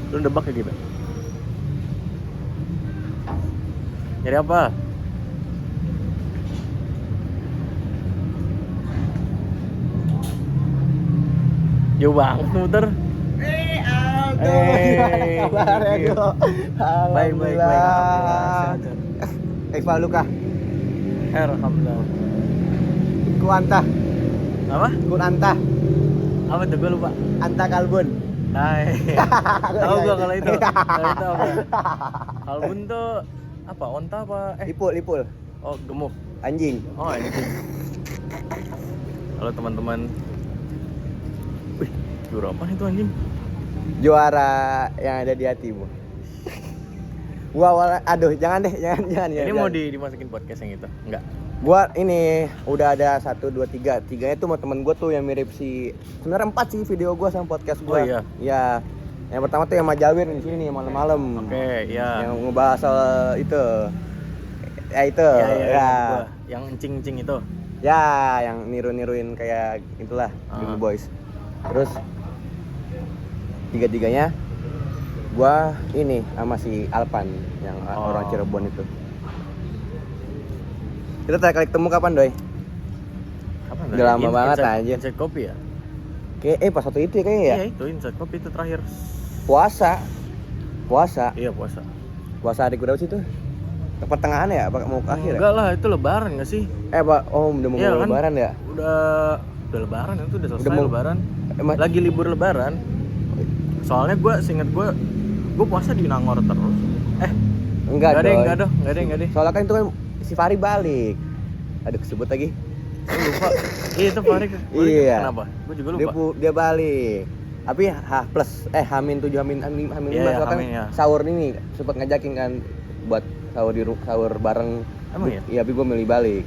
Lu nebak ya gitu. Nyari apa? Jauh banget muter. Kabar ya, Go? Baik. Alhamdulillah. Eva Luka. Alhamdulillah. Kuanta. Apa? Kunanta. Apa tuh gue lupa. Anta Kalbun. Hai. Tahu gua kalau itu. Kalau itu apa? Kalbun tuh apa? Onta apa? Lipul. Oh, gemuk. Anjing. Oh, ini. Halo teman-teman. Wih, juara apa itu anjing? Juara yang ada di hatimu. Aduh, jangan deh, jangan. Ini mau dimasukin podcast yang itu? Enggak. Gua ini udah ada 1, 2, 3. Tiganya tuh sama temen gua tuh yang mirip si. Sebenarnya 4 sih video gua sama podcast gua. Oh iya. Iya. Yang pertama tuh yang Majawir di sini nih malam-malam. Oke, ya. Yang ngebahas soal itu. Ya itu. Ya. Yang encing-encing itu. Ya, yang niru-niruin kayak itulah Dreamy Boys. Terus tiga-tiganya gua ini sama si Alpan yang orang Cirebon itu. Kita terakhir kali ketemu kapan, Doi? Kapan? Udah lama banget anjir. Inside Kopi ya? Kayak pas waktu itu ya kayaknya ya. Iya, itu Inside Kopi itu terakhir. Puasa. Iya, puasa. Puasa adik berapa sih itu? Pertengahan ya? Apa mau ke akhir ya? Enggak lah, itu lebaran enggak sih? Pak, udah mau Iya, kan? lebaran ya? Udah lebaran itu udah selesai lebaran. Emang Lagi libur lebaran. Soalnya seinget gue puasa di Nangor terus. enggak Enggak deh. Soalnya kan itu kan si Fahri balik. Aduh, kesebut lagi. Gue lupa. Iya, itu Farid. Iya. Kenapa? Gue juga lupa. Dia balik. Tapi H+, H-7, H-5 Iya, kan ya. sahur ini sempat ngajakin kan buat sahur bareng. Emang ya? Iya, tapi gue milih balik.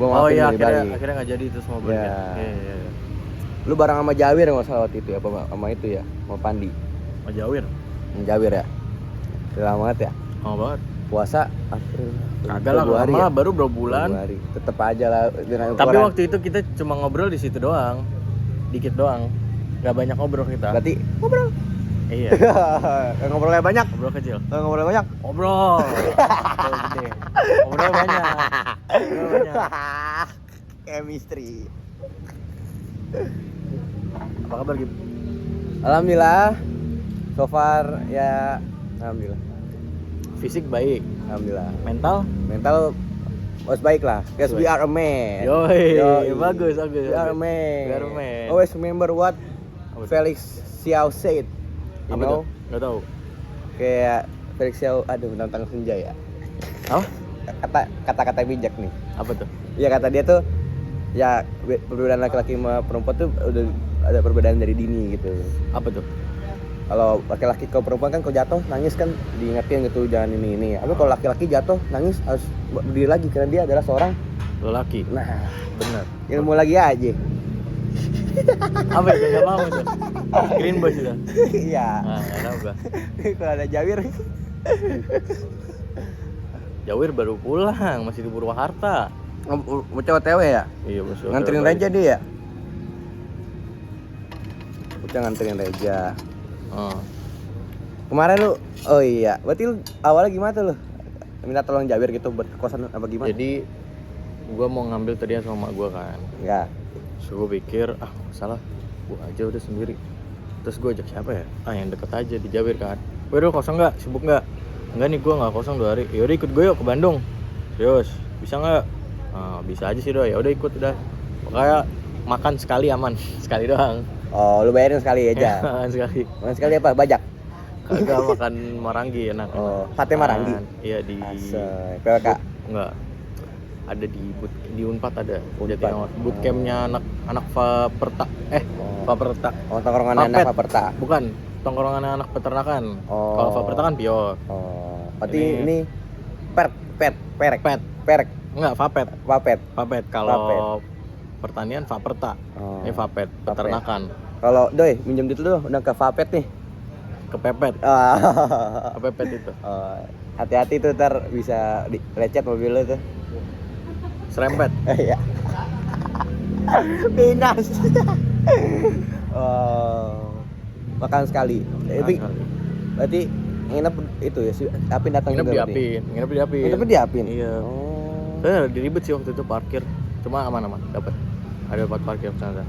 Gue iya, milih balik. akhirnya nggak jadi itu semua balik. Iya. Iya. Lu bareng sama Jawir nggak salah waktu itu ya? Apa sama itu ya? Sama Pandi. Sama Jawir. Jawir ya? Udah lama banget ya? Lama banget. Puasa April. Kagak lah, lama lah, baru berapa bulan. Tetep aja lah. Tapi waktu itu kita cuma ngobrol di situ doang. Dikit doang. Gak banyak ngobrol kita. Berarti ngobrol. Iya. Ngobrolnya banyak. Ngobrol kecil. Ngobrolnya banyak. Ngobrol. Gede. Ngobrol banyak. Chemistry. Apa kabar Gib? Alhamdulillah. So far ya alhamdulillah. Fisik baik. Alhamdulillah. Mental harus baik lah. Because we are a man. Yoi. Bagus. We are a man. We are a man. Always remember what Felix Xiao said. You know? Gak tau. Kayak Felix Xiao, tentang senja ya. Apa? Kata-kata bijak nih. Apa tuh? Ya kata dia tuh, ya perbedaan laki-laki sama perempuan tuh udah ada perbedaan dari dini gitu. Apa tuh? Kalau laki-laki ke perempuan kan kalau jatuh nangis kan diingetin gitu jangan ini. Tapi kalau laki-laki jatuh nangis harus berdiri lagi karena dia adalah seorang lelaki. Nah, benar. Ilmu lagi aja. Apa itu? Gak mau tuh. Green Boys itu. Iya. Nah, gak tau gua. Kalau ada Jawir. Jawir baru pulang, masih di Purwakarta. Bocah OTW ya? Iya, bos. Nganterin Reja dia ya? Bocah nganterin Reja. Kemarin lu, berarti lu awalnya gimana tuh lu? Minta tolong Jawir gitu buat kosan apa gimana? Jadi gua mau ngambil tadinya sama mak gua kan. Ya. So gua pikir, salah, gua aja udah sendiri. Terus gua ajak siapa ya? Yang deket aja di Jawir kan. Waduh, kosong nggak? Sibuk nggak? Enggak nih, gua nggak kosong 2 hari. Yaudah ikut gue yuk ke Bandung. Serius, bisa nggak? Bisa aja sih doa. Ya udah ikut udah. Pokoknya makan sekali aman, sekali doang. Oh, lu bayarin sekali aja. Makan sekali. Makan sekali apa? Bajak? Kagak, makan Marangi enak. Oh, sate Marangi? Iya di PWK? Enggak. Ada di Unpad ada. Unpad. Bootcampnya anak Faperta. Faperta. Oh, tongkrongan anak Faperta. Bukan, tongkrongan anak peternakan. Kalau Faperta kan Pior. Oh, berarti ini perek. Enggak, Fapet. Kalau pertanian Faperta. Ini Fapet, peternakan. Kalau Doi, minjem duit lu udah ke Fapet nih. Kepepet. Kepepet itu. Hati-hati tuh ntar bisa lecet mobil lu tuh. Serempet. Iya. Pinas. Makan sekali. Berarti nginep itu ya si Apin datang Nginep juga di berarti? Apin, nginep di Apin. Nginep di Apin. Iya. Oh. Saya diribet sih waktu itu parkir, cuma aman-aman, dapat. Ada tempat parkir sana.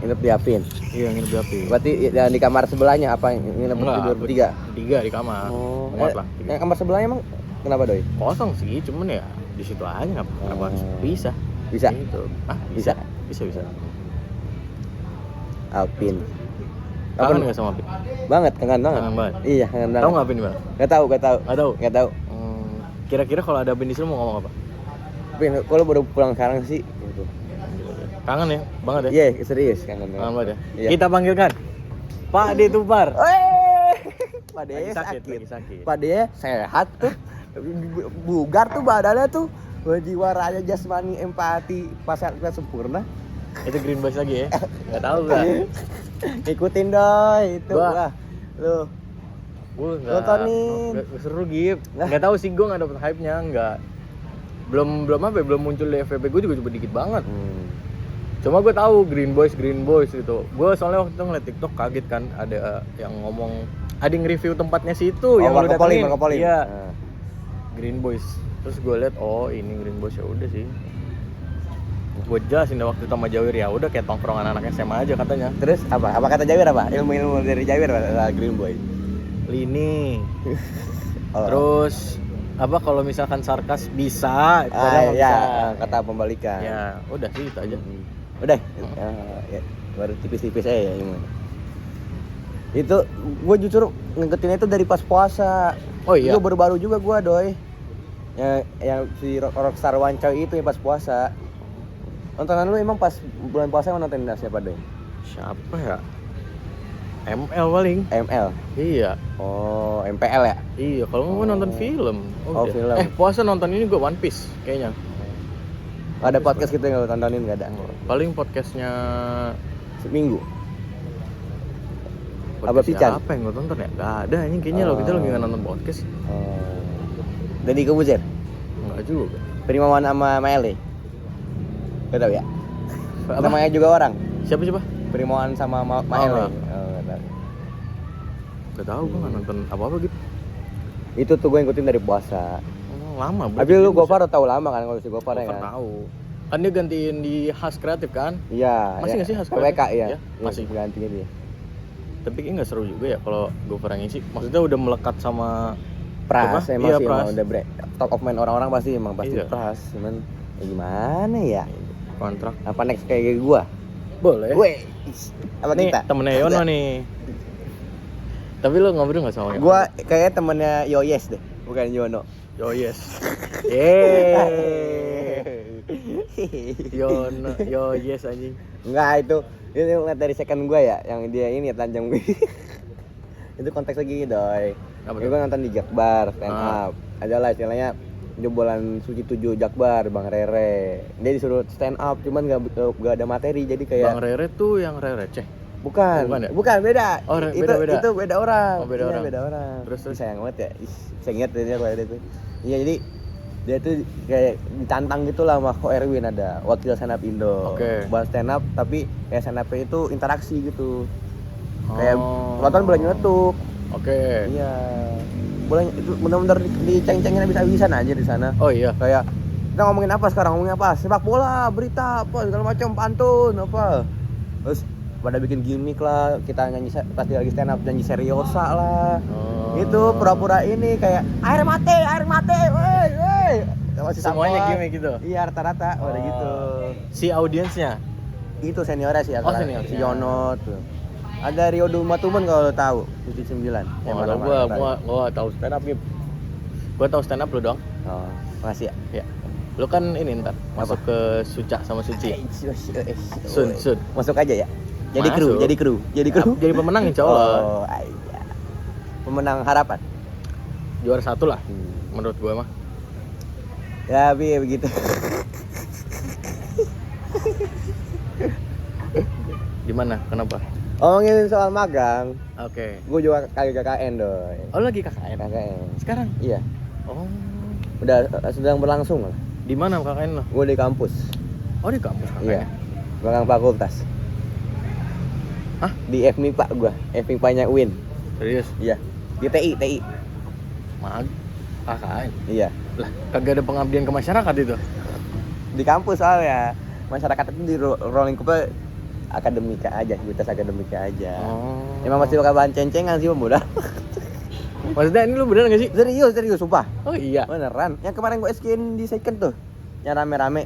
Nginep di Apin. Iya, nginep di Apin. Berarti di kamar sebelahnya apa nginep tidur bertiga? Tiga di kamar. Oh. Muat lah. tiga. Kamar sebelahnya emang kenapa doi? Kosong sih, cuman ya di situ aja kenapa harus pisah. Bisa. Gitu. Bisa. Bisa. Apin. Kangen nggak sama Apin? Banget, kangen banget. Kangen banget. Iya, kangen banget. Tahu nggak Apin di mana? Gak tahu. Nggak tahu. Nggak tahu. Kira-kira kalau ada Apin di sini mau ngomong apa? Apin, kalau baru pulang sekarang sih gitu. Kangen ya, banget ya. Iya, serius kangen Kangen banget ya. Iya. Kita panggilkan Pak De Tupar. Pak De Lagi sakit. sakit. Pak De sehat tuh. Bugar tuh badannya tuh. Jiwa raya jasmani empati pasar sempurna. Itu Green Boys lagi ya? Nggak tahu gak? Ikutin doi itu Gua- wah. Lu Gue Nontonin. nggak seru Gip. Lah. Nggak tahu sih, gue nggak dapet hype-nya, nggak. Belum apa ya, belum muncul di FVP gue juga cuma dikit banget. Cuma gue tahu Green Boys gitu. Gue soalnya waktu itu ngeliat TikTok kaget kan, ada yang ngomong, ada yang review tempatnya situ yang lu datengin. Iya. Nah. Green Boys. Terus gue liat, oh ini Green Boys, ya udah sih. Gue jelasin deh waktu itu sama Jawir, ya udah kayak tongkrongan anak SMA aja katanya. Terus apa? Apa kata Jawir apa? Ilmu dari Jawir apa? Green Boy. Lini. Oh. Terus apa kalau misalkan sarkas bisa, padahal nggak ya, bisa. kata pembalikan. Ya, udah sih itu aja. Udah. Ya, baru tipis-tipis aja ya ilmu. Itu gue justru ngegetinnya itu dari pas puasa. Oh iya. Itu baru-baru juga gue doi. Yang si Rockstar Wancoy itu yang pas puasa. Nontonan lu emang pas bulan puasa emang nontonin siapa doi? Siapa ya? ML paling. ML. Iya. Oh, MPL ya? Iya, kalau nggak gue nonton film. Oh, udah. film. Puasa nonton ini gue One Piece kayaknya. Ada podcast gitu yang lu tontonin enggak ada? Paling podcastnya Seminggu. podcast Abah Pican. Apa yang gue tonton ya? Gak ada, ini kayaknya lo kita lagi nggak nonton podcast. Deddy Kebuzer. Enggak juga. Primawan sama Maele. Gak tau ya? Apa? Namanya juga orang. Siapa? Primawan sama Maele. Oh, gak tahu, gue nggak nonton apa gitu. Itu tuh gue ngikutin dari puasa. Lama. Tapi lu Gofar tahu lama kan kalau si Gofar ya kan? Tahu. Kan dia gantiin di Khas Kreatif kan? Iya. Masih nggak sih Khas Kreatif? PWK ya? Ya, masih. Gantinya dia. Tapi kayaknya nggak seru juga ya kalau Gofar yang ngisi. Maksudnya udah melekat sama Pras apa? emang Iya, sih Pras. emang udah top of mind orang-orang pasti emang pasti Iya. Pras. Cuman ya gimana ya? kontrak. Apa next kayak gua? Boleh. Gue apa Nih kita? temennya Yono nih. Tapi lo ngobrol nggak sama Yono? Gua kayaknya temennya Yoyes deh, bukan Yono. Yo yes. Yeay. Yono, yo yes anjing. Enggak itu ngeliat dari second gua ya, yang dia ini telanjang gue. Itu konteks lagi doi. Apa Ini tuh? gua nonton di Jakbar stand up. Adalah istilahnya jebolan Suci 7 Jakbar Bang Rere. Dia disuruh stand up cuman gak ada materi jadi kayak Bang Rere tuh yang Rere Ceh. bukan ya? bukan beda. Oh, itu beda. itu beda orang. Oh, beda Iya, orang. beda orang. Terus? Ih, sayang banget ya. Ih, saya ingat dia Rere itu. Iya jadi dia tuh kayak ditantang gitu lah sama Ko Erwin, ada wakil stand up Indo. Oke. Buat stand up tapi kayak stand up itu interaksi gitu. Kayak Oh. penonton boleh nyeletuk. Oke. Iya. Boleh itu benar-benar diceng-cengin habis-habisan aja di sana. Oh iya. Kayak kita ngomongin apa sekarang? Ngomongin apa? Sepak bola, berita, apa segala macam, pantun, apa. Terus pada bikin gimmick lah, kita nyanyi pasti lagi stand up nyanyi seriosa lah. Oh. Itu pura-pura ini kayak air mate, woi. Masih Semuanya sama. gimmick gitu. Iya rata-rata udah gitu. Si audiensnya. Itu seniornya sih Oh, senior. si Yono tuh. Ada Rio Dumatumen kalau lo tahu, 79. Yang Oh, marah-marah. gua tahu stand up nih. Gua tahu stand up lu dong. Oh, makasih ya. Ya. Lu kan ini ntar masuk ke Suca sama Suci. Sun. Masuk aja ya. Jadi kru, Masuk. jadi kru. Jadi pemenang insya Allah. Oh, iya. Pemenang harapan. Juara 1 lah menurut gua mah. Ya, begitu. Gimana? Kenapa? Ngomongin soal magang, Oke. gue juga kali KKN doi. Oh lagi KKN. KKN. Sekarang? Iya, Oh. udah sedang berlangsung lah. Di mana KKN lo? Gue di kampus. Oh di kampus KKN. Iya. Belakang fakultas. Hah? Di FMIPA gua, FMIPA-nya UIN. Serius? Iya. Di TI. KKN. Iya. Lah, kagak ada pengabdian ke masyarakat itu. Di kampus soalnya. Masyarakat itu di rolling ke akademika aja, aktivitas akademika aja. Oh. Emang masih bakal bahan cencengan sih pemuda. Maksudnya ini lu beneran gak sih? Serius, sumpah. Oh iya. Beneran. Yang kemarin gue skin di second tuh. Yang rame-rame.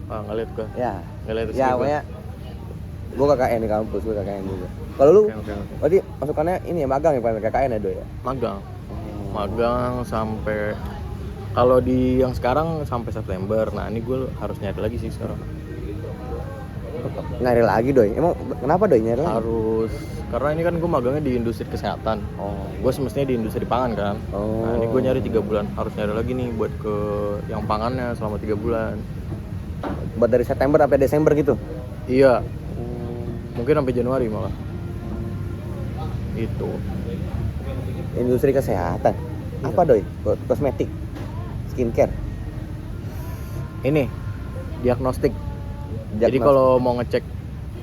Ah, nggak liat gua. Ya. Nggak liat Ya, pokoknya gue KKN di kampus, gue KKN juga. Kalau lu, Oke. berarti masukannya ini ya magang ya, paling KKN ya, Do ya? Magang. Magang sampai kalau di yang sekarang sampai September. Nah, ini gue harus nyari lagi sih sekarang. Nyari lagi, Doy. Emang kenapa, Doy, nyari lagi? Harus karena ini kan gue magangnya di industri kesehatan. Oh. Gue semestinya di industri pangan kan. Oh. Nah, ini gue nyari 3 bulan. Harus nyari lagi nih buat ke yang pangannya selama 3 bulan. Buat dari September sampai Desember gitu? Iya. Mungkin sampai Januari malah. Itu. Industri kesehatan. Iya. Apa, Doy? Kosmetik? Skincare? Ini diagnostik. Jadi kalau mau ngecek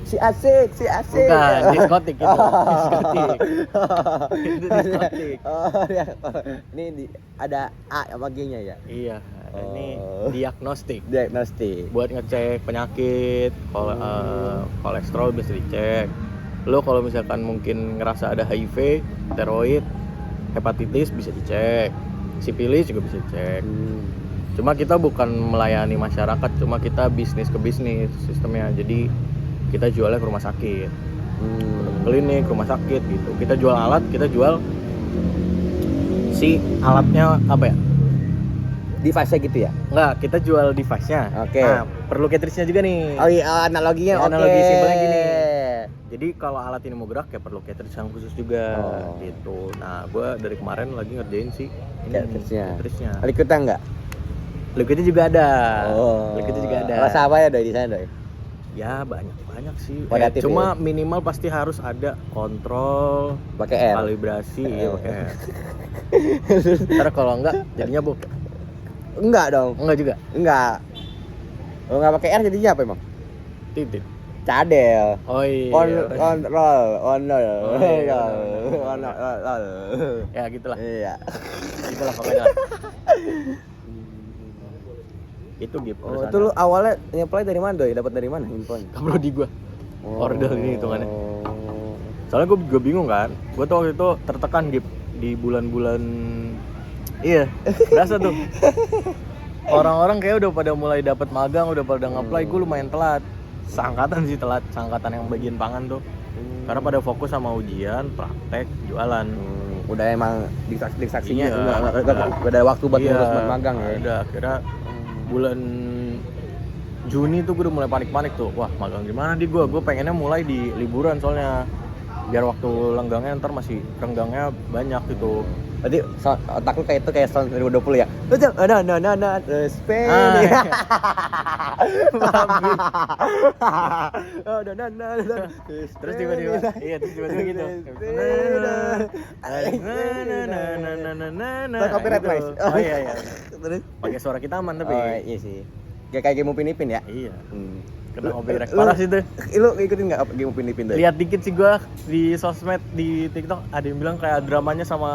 si asik. bukan diskotik gitu. Diskotik. Itu diskotik. Oh, ya. Ini ada A sama G-nya ya? Iya, ini diagnostik. Diagnostik. Buat ngecek penyakit, kolesterol bisa dicek. Lo kalau misalkan mungkin ngerasa ada HIV, steroid, hepatitis bisa dicek. Sifilis juga bisa dicek. Cuma kita bukan melayani masyarakat, cuma kita bisnis ke bisnis sistemnya. Jadi kita jualnya ke rumah sakit, klinik, rumah sakit gitu. Kita jual alat, kita jual si alatnya apa ya? Device-nya gitu ya? Enggak, kita jual device-nya. Oke. Nah, perlu cartridge-nya juga nih. Oh iya, analoginya oke. Analogi simpelnya gini. Jadi kalau alat ini mau gerak ya perlu cartridge yang khusus juga gitu. Nah, gue dari kemarin lagi ngerjain sih cartridge-nya. Liquidnya enggak? Liquidnya juga ada. Oh. Liquidnya juga ada. Rasa apa ya, Doy, di sana, Doy? Ya banyak sih. Variatif Cuma ya? minimal pasti harus ada kontrol, Pakai R. kalibrasi, ya pakai R. Ntar kalau enggak jadinya bokeh. Enggak dong. Enggak juga. Enggak. Kalau enggak pakai R jadinya apa emang? Titik. Cadel. Oh iya. Kontrol, onol. Oh, iya. Onol. Ya gitulah. Iya. Gitulah pokoknya. Itu gitu. Oh, itu lu awalnya nge-play dari mana, Doy? Dapat dari mana infonya? Upload di gua. Order ini hitungannya. Soalnya gua juga bingung kan. Gua tuh waktu itu tertekan gitu di bulan-bulan. Iya, berasa tuh. Orang-orang kayak udah pada mulai dapat magang, udah pada nge-apply, gua lumayan telat. Seangkatan sih telat, seangkatan yang bagian pangan tuh. Karena pada fokus sama ujian, praktek, jualan. Udah emang disaksinya Iya, udah ada waktu buat ngurus buat magang ya. Udah akhirnya bulan Juni tuh gue udah mulai panik-panik tuh. Wah, magang gimana di gue pengennya mulai di liburan soalnya. Biar waktu lenggangnya ntar masih renggangnya banyak gitu. Berarti otak lu kayak itu kayak tahun 2020 ya? Nah, Spain. Terus tiba-tiba gitu. Copyright guys. Oh iya. Terus Pakai suara kita aman tapi. Oh iya sih. Kayak Game Upin Ipin ya? Iya. Kena copyright parah sih tuh. Lu ngikutin enggak Game Upin Ipin tuh? Lihat dikit sih gua di sosmed, di TikTok ada yang bilang kayak dramanya sama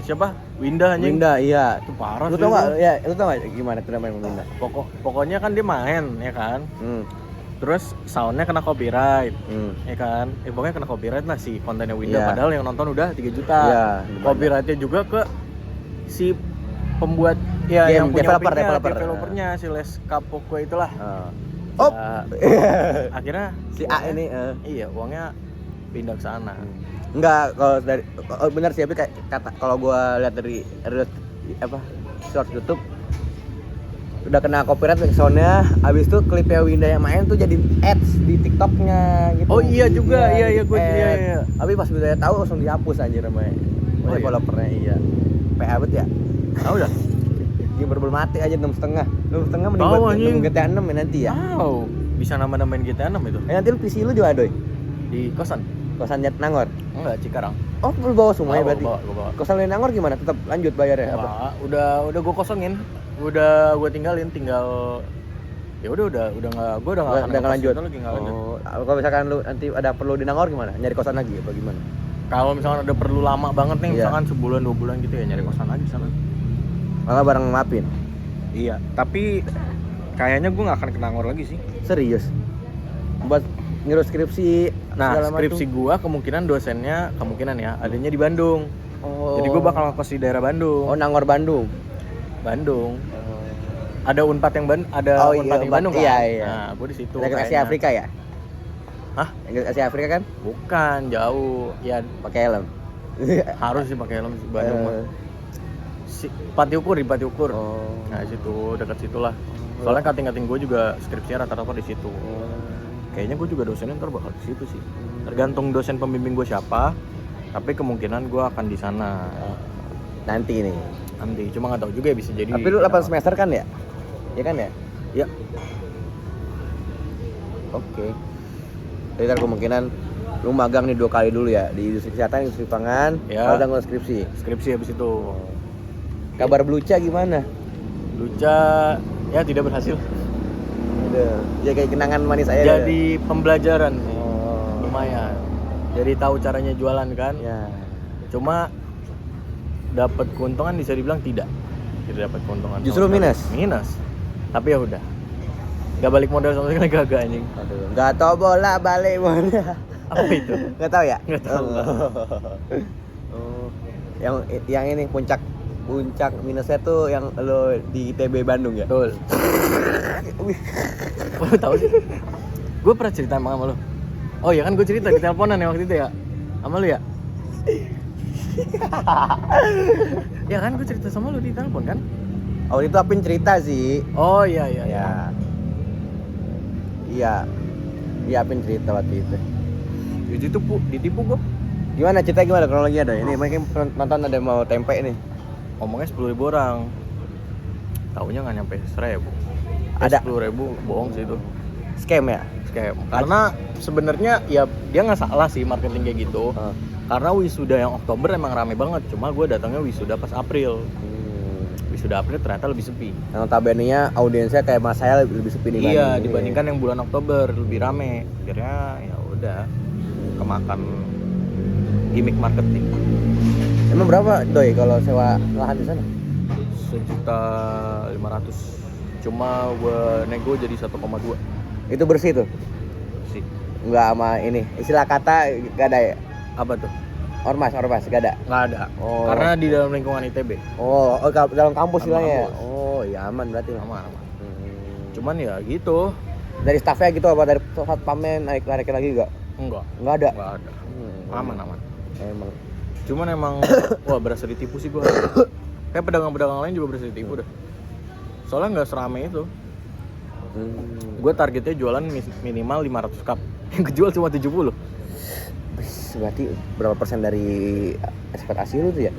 siapa? Winda anjing. Winda, iya. Itu parah Lu sih. tau enggak? Ya, lu tau enggak gimana drama yang Winda? Pokoknya kan dia main ya kan. Terus soundnya kena copyright, ya kan? Pokoknya kena copyright lah si kontennya Winda. Iya. Padahal yang nonton udah 3 juta. Iya. Copyrightnya juga ke si pembuat ya Game, yang punya developernya. si Les Capocco itulah. Oh. Akhirnya Si A ini iya uangnya pindah ke sana. enggak, kalau dari benar sih, tapi kayak kata kalau gua lihat dari short YouTube udah kena copyright soundnya, abis itu klipnya Winda yang main tuh jadi ads di TikToknya gitu. Oh iya juga, iya gue iya. Tapi pas Winda tahu langsung dihapus anjir namanya. Developernya iya. PA bet ya. Tahu dah. Game belum mati aja 6,5. 6,5 mending buat GTA 6 ya nanti ya. Wow, bisa nambah-nambahin GTA 6 itu. Nanti lu PC lu juga Doy. Di kosan. Kosan Nangor. Enggak, Cikarang. Oh, lu bawa semuanya berarti. Bawa. Kosan lu Nangor gimana? Tetap lanjut bayarnya apa? Udah gue kosongin. Udah gue tinggalin, tinggal ya udah enggak lanjut. Lagi enggak lanjut. Kalau misalkan lu nanti ada perlu di Nangor gimana? Nyari kosan lagi apa gimana? Kalau misalkan ada perlu lama banget nih, Iya. misalkan sebulan 2 bulan gitu ya nyari kosan lagi sana. Malah bareng Mapin. Iya, tapi kayaknya gue nggak akan ke Nangor lagi sih. Serius. Buat ngurus skripsi. Nah, segala skripsi macem. gue kemungkinan dosennya adanya di Bandung. Oh. Jadi gue bakal ngekos di daerah Bandung. Oh, Nangor Bandung. Bandung. Ada Unpad yang ada Oh, Unpad iya, yang Bandung kan? iya, iya. Nah, gue di situ. Dekat Asia kayaknya. Afrika ya? Hah? Dekat Asia Afrika kan? Bukan, jauh. Ya Pakai helm. harus sih pakai helm sih Bandung mah. Pati Ukur di Pati Ukur. Oh. Nah, situ dekat situlah. Soalnya kating-kating gue juga skripsinya rata-rata di situ. Kayaknya gue juga dosennya ntar bakal di situ sih. Tergantung dosen pembimbing gue siapa. Tapi kemungkinan gue akan di sana Nanti nih. nanti. Cuma nggak tahu juga ya, bisa jadi. Tapi lu 8 semester kan ya? Iya kan ya? Ya. Oke. Jadi kan kemungkinan lu magang nih 2 kali dulu ya di industri kesehatan, industri pangan, Ya. baru ngurus skripsi. Skripsi habis itu. Kabar Bluca gimana? Luca ya tidak berhasil. Udah, ya kayak kenangan manis aja. Jadi pembelajaran sih. Oh. Lumayan. Jadi tahu caranya jualan kan. Ya. Cuma dapat keuntungan bisa dibilang tidak dapat keuntungan. Justru sama sekali. minus? Minus. Tapi ya udah. Gak balik modal sama sekali, gak anjing. Aduh, enggak tahu bola balik bola. Apa itu? Enggak tahu ya? Nggak tahu. Oh. Yang ini puncak minusnya tuh yang lo di ITB Bandung ya? Betul. Lu tahu sih? Gue pernah cerita sama lo. Oh iya kan gue cerita di teleponan ya waktu itu ya. Sama lu ya? Ya kan gue cerita sama lu di telepon kan? Oh itu Apin cerita sih. Oh iya iya. Ya. Iya. Iya Apin cerita waktu itu. Ditipu gue. Gimana cerita gimana kronologinya dong? Ini mungkin nonton ada mau tempe nih. Ngomongnya 10.000 orang. Taunya nggak nyampe 1.000. Ada 10.000 bohong sih itu. scam ya? Scam. Karena sebenarnya ya dia nggak salah sih marketing kayak gitu. Karena wisuda yang Oktober emang rame banget. Cuma gue datangnya wisuda pas April. Wisuda April ternyata lebih sepi. Yang notabene-nya audiensnya kayak Mas saya lebih sepi nih. Iya, dibandingkan yang bulan Oktober lebih rame. Akhirnya ya udah kemakan gimmick marketing. Emang berapa doi kalau sewa lahan di sana? 1.500.000. Cuma gue nego jadi 1,2 Itu bersih tuh? sih. Enggak sama ini. Istilah kata gak ada ya? Apa tuh? Ormas gak ada? Nggak ada. Oh. Karena di dalam lingkungan ITB. Dalam kampus Dalam istilahnya. kampus. Oh, iya aman berarti. Aman. Cuman ya gitu. Dari staffnya gitu apa dari satpamen naik lagi enggak? Enggak ada. ada. Aman. Emang. Cuman emang wah berasa ditipu sih gua. Kayak pedagang-pedagang lain juga berasa ditipu dah. Soalnya nggak serame itu. Gue targetnya jualan minimal 500 cup. Yang kejual cuma 70. Berarti berapa persen dari ekspektasi lu tuh ya?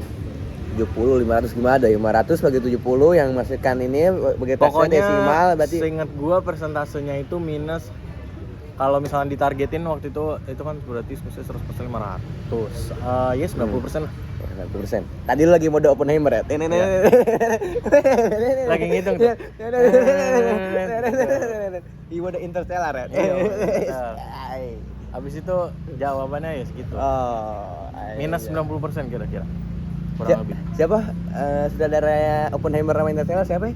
70, 500 gimana ada? 500 bagi 70 yang masukkan ini bagi tesnya desimal berarti. Seingat gue persentasenya itu minus. Kalau misalnya ditargetin waktu itu kan berarti mesti 100% 500. Ya 90% lah. 90%. Tadi lu lagi mode Oppenheimer ya? Lagi ngitung tuh. Di mode Interstellar ya? Habis itu jawabannya ya segitu. Minus 90% kira-kira. Kurang lebih. Siapa? Saudara Oppenheimer sama Interstellar siapa ya?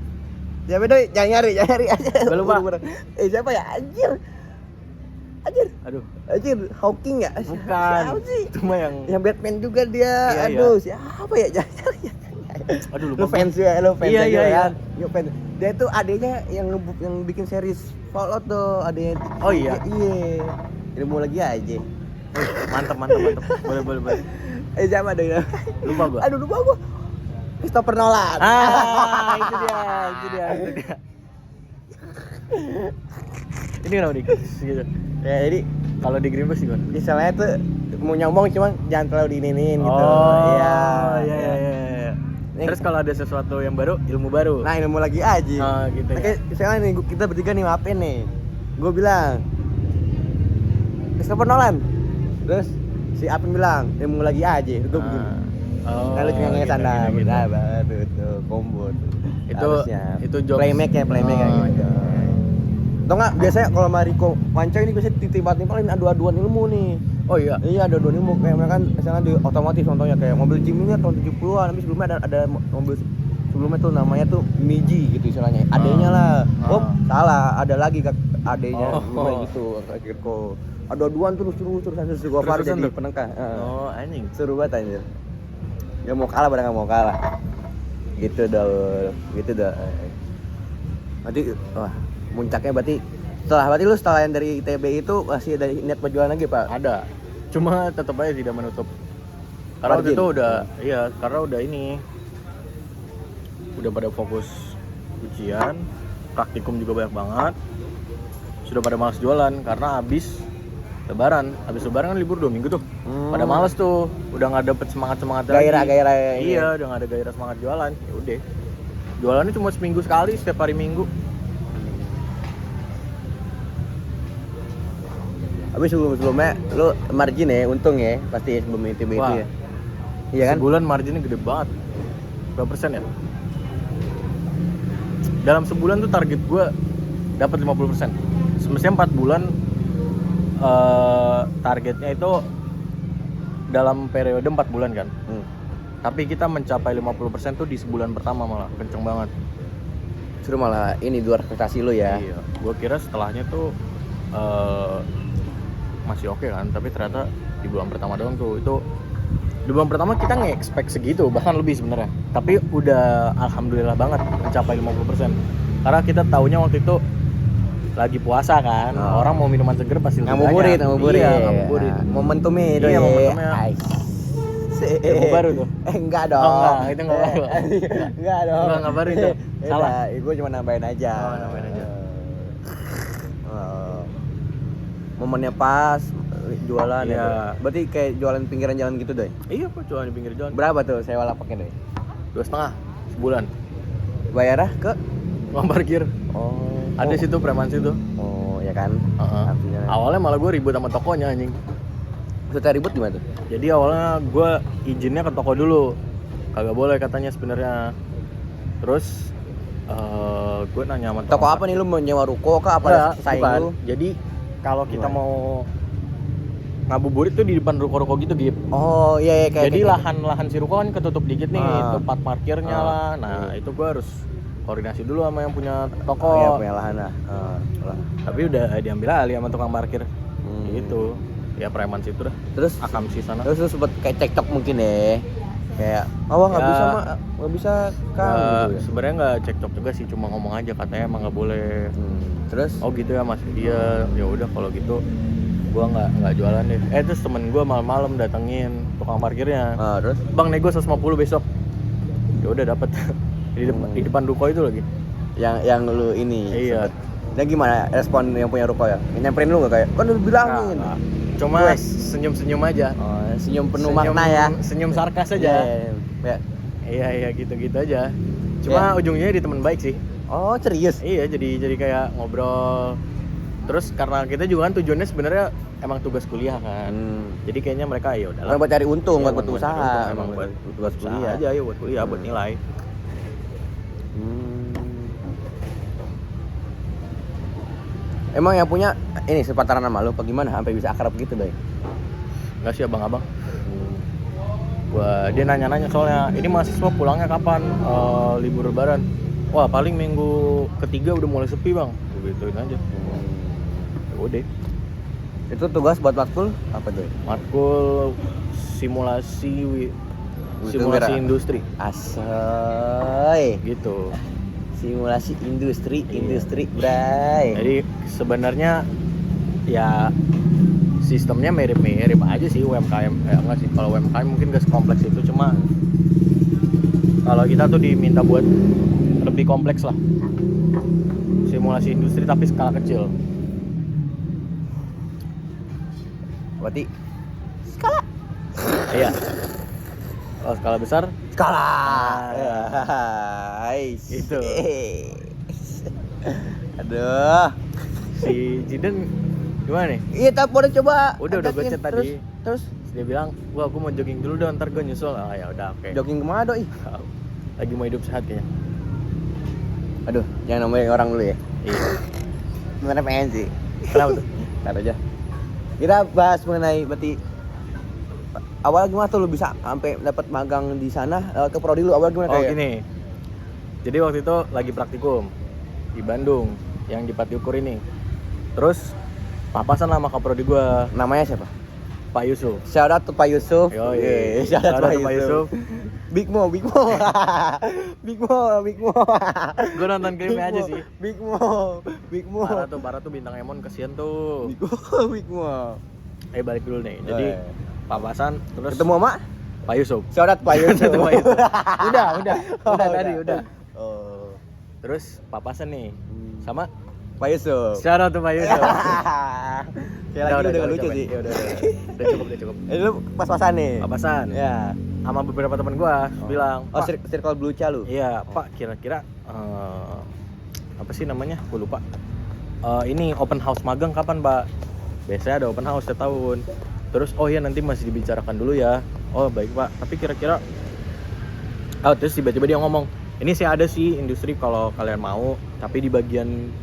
Siapa doi? Jangan nyari aja. Gua lupa. Siapa ya? Anjir. Aduh, Hawking ya? bukan. Siapa sih? Cuma yang Batman juga dia. Iya, Aduh, iya. siapa ya? Jangan. aduh Lu lupa. fans juga, lu fans Iya, juga iya, kan? Yuk fans. Dia tuh adanya yang bikin series Fallout tuh, adanya. Oh iya. Iya. Ilmu lagi aja. Mantap. Boleh. Siapa dong? Lupa gua. Aduh, lupa gua. Christopher Nolan. Itu dia. Ini kenapa dik? Gitu. Ya, jadi Kalau di Green Box gimana? misalnya tuh mau nyombong cuma jangan terlalu diinin gitu. Iya. Ini- Terus kalau ada sesuatu yang baru, ilmu baru. Nah, ilmu lagi aja. Gitu Oke, ya. misalnya nih kita bertiga nih maafin nih. Gue bilang Christopher Nolan. Terus si Apin bilang ilmu lagi aja. Itu begini. Lalu tinggal gitu, sana gitu. kita baru tuh combo tuh. Itu Harusnya. jokes. playmaker gitu. Atau enggak biasanya kalau sama Riko Wanco ini biasanya tiba-tiba adu-aduan ilmu nih. Oh iya. Iya, ada dua nimuk kayak mereka kan misalnya di otomotif contohnya kayak mobil Jimny-nya tahun 70-an, tapi sebelumnya ada mobil sebelumnya tuh namanya tuh Miji gitu istilahnya. Adenya lah. Oh, salah, ada lagi adenya kayak gitu kayak gitu. Ada duaan terus sampai Gofar jadi tuh? penengkah. Oh, anjing. Seru banget anjir. Gak mau kalah, barang gak mau kalah. Gitu dah. Berarti wah, puncaknya berarti setelah yang dari ITB itu masih ada niat berjualan lagi, Pak? Ada. Cuma tetap aja tidak menutup. Karena waktu itu karena udah ini. Udah pada fokus ujian, praktikum juga banyak banget. Sudah pada malas jualan karena habis lebaran kan libur 2 minggu tuh. Pada malas tuh, udah nggak dapet semangat gairah lagi. Iya, udah nggak ada gairah semangat jualan. Ya udah, jualannya cuma seminggu sekali, setiap hari Minggu. Tapi sebelumnya lu margin ya, untung ya pasti sebelum ITB itu ya. Iya kan? Sebulan marginnya gede banget. Berapa persen ya? Dalam sebulan tuh target gue dapat 50%. Semestinya 4 bulan targetnya itu dalam periode 4 bulan kan. Tapi kita mencapai 50% tuh di sebulan pertama, malah kenceng banget. Justru malah ini luar ekspektasi lu ya. Iya, gue kira setelahnya tuh masih oke kan, tapi ternyata di bulan pertama doang tuh itu. Di bulan pertama kita nge-expect segitu, bahkan lebih sebenarnya. Tapi udah alhamdulillah banget mencapai 50%. Karena kita taunya waktu itu lagi puasa kan, orang mau minuman seger pasti lebih ngabuburit. Iya, ngabuburit. Momentumnya itu iya, momentumnya. Ilmu baru tuh. Enggak dong. Oh, enggak, itu enggak baru. Enggak dong. Enggak baru itu. Salah. Gue cuma nambahin aja. Oh, nambahin aja. Momennya pas jualan iya. ya. Berarti kayak jualan pinggiran jalan gitu deh. Iya, kok jualan di pinggir jalan. Berapa tuh sewa lapaknya deh? 2,5 sebulan. Bayarnya ke Uang parkir. Oh. Ada situ preman situ. Oh, ya kan. Artinya. Awalnya malah gue ribut sama tokonya anjing. Maksudnya ribut gimana tuh? Jadi awalnya gue izinnya ke toko dulu. Kagak boleh katanya sebenarnya. Terus gue nanya sama toko apa nih, lu mau nyewa ruko kah apa saing lu? Jadi kalau kita mau ngabuburit tuh di depan ruko-ruko gitu, Gip. Oh iya kayak jadi lahan si ruko kan ketutup dikit nih, tempat parkirnya lah. Nah itu gue harus koordinasi dulu sama yang punya toko. Iya, punya lahan lah. Tapi udah diambil alih sama tukang parkir. Gitu. Ya preman situ dah. Terus akam si sana. Terus sempet kayak cekcok mungkin ya. Kayak nggak bisa kan gitu ya. Sebenarnya nggak cekcok juga sih, cuma ngomong aja katanya emang nggak boleh. Terus gitu ya Mas. Iya, ya udah kalau gitu gua nggak jualan deh. Terus temen gua malam-malam datengin tukang parkirnya. Terus Bang, nego 150 besok. Ya udah dapat. Di depan ruko itu lagi. Yang lu ini. Iya. Dan gimana respon yang punya ruko ya? Nyamperin lu nggak kayak? Kan udah bilangin. Cuma senyum-senyum aja. Senyum penuh makna ya. Senyum sarkas aja. Iya. Iya gitu-gitu aja. Cuma ujungnya di teman baik sih. Oh, serius? Iya, jadi kayak ngobrol. Terus karena kita juga kan tujuannya sebenarnya emang tugas kuliah kan. Jadi kayaknya mereka ya udahlah. Buat cari untung, Iya, buat usaha. Emang buat tugas kuliah aja, ya buat kuliah, buat nilai. Emang yang punya ini sepantaran sama lu apa gimana sampai bisa akrab gitu, Doi? Enggak sih, abang-abang. Dia nanya-nanya soalnya, ini mahasiswa pulangnya kapan? Libur lebaran. Wah, paling minggu ketiga udah mulai sepi, Bang. Gituin aja. Udah. Itu tugas buat matkul apa tuh? Matkul simulasi industri. Asoy. Gitu. Simulasi industri, bray. Jadi sebenarnya ya sistemnya mirip-mirip aja sih UMKM. Enggak sih, kalau UMKM mungkin gak sekompleks itu, cuma kalau kita tuh diminta buat lebih kompleks lah. Simulasi industri tapi skala kecil. Berarti skala. Iya. Kalau skala besar, skala. Gitu. Aduh. Si Jiden gimana nih? Iya, tak boleh coba. Udah gue chat tadi. Terus dia bilang, "Gua aku mau jogging dulu dong, ntar gue nyusul." Ya udah, oke. Jogging kemana, Doi? Lagi mau hidup sehat kayaknya. Aduh, jangan ngomongin orang dulu ya. Iya. Sebenarnya pengen sih. Kenapa tuh? Ntar aja. Kita bahas mengenai berarti awal gimana tuh lu bisa sampai dapat magang di sana lewat ke prodi lu, awal gimana Oh kayak? gini. Jadi waktu itu lagi praktikum di Bandung yang di Patiukur ini. Terus papasan sama kaprodi gua, Namanya siapa? Pak Yusuf. Shout out to Pak Yusuf. Yoi. Shout out Shout out to to Pak Yusuf. Big Mo. Big Mo. Gue nonton klipnya aja sih. Big Mo. Parah tuh bintang Emon kesian tuh. Big Mo. Balik dulu nih. Jadi papasan terus Ketemu sama Pak Yusuf. Shout out Pak Yusuf. Ketemu Pak Yusuf. Udah tadi. Oh. Terus papasan nih sama Pak Yusuf. shout out to Pak Yusuf. Kayak lagi udah lucu coba. sih. Ya udah. Udah cukup. Lu pas-pasan nih. Papasan. Ya. Sama beberapa teman gua bilang, Oh, "Pak, circle blue lu. iya, Pak, kira-kira apa sih namanya? Gue lupa. Ini open house magang kapan, Pak?" Biasanya ada open house setahun. Terus, "Oh iya, nanti masih dibicarakan dulu ya." "Oh, baik, Pak. Tapi kira-kira..." Terus tiba-tiba dia ngomong, "Ini sih ada sih industri kalau kalian mau, tapi di bagian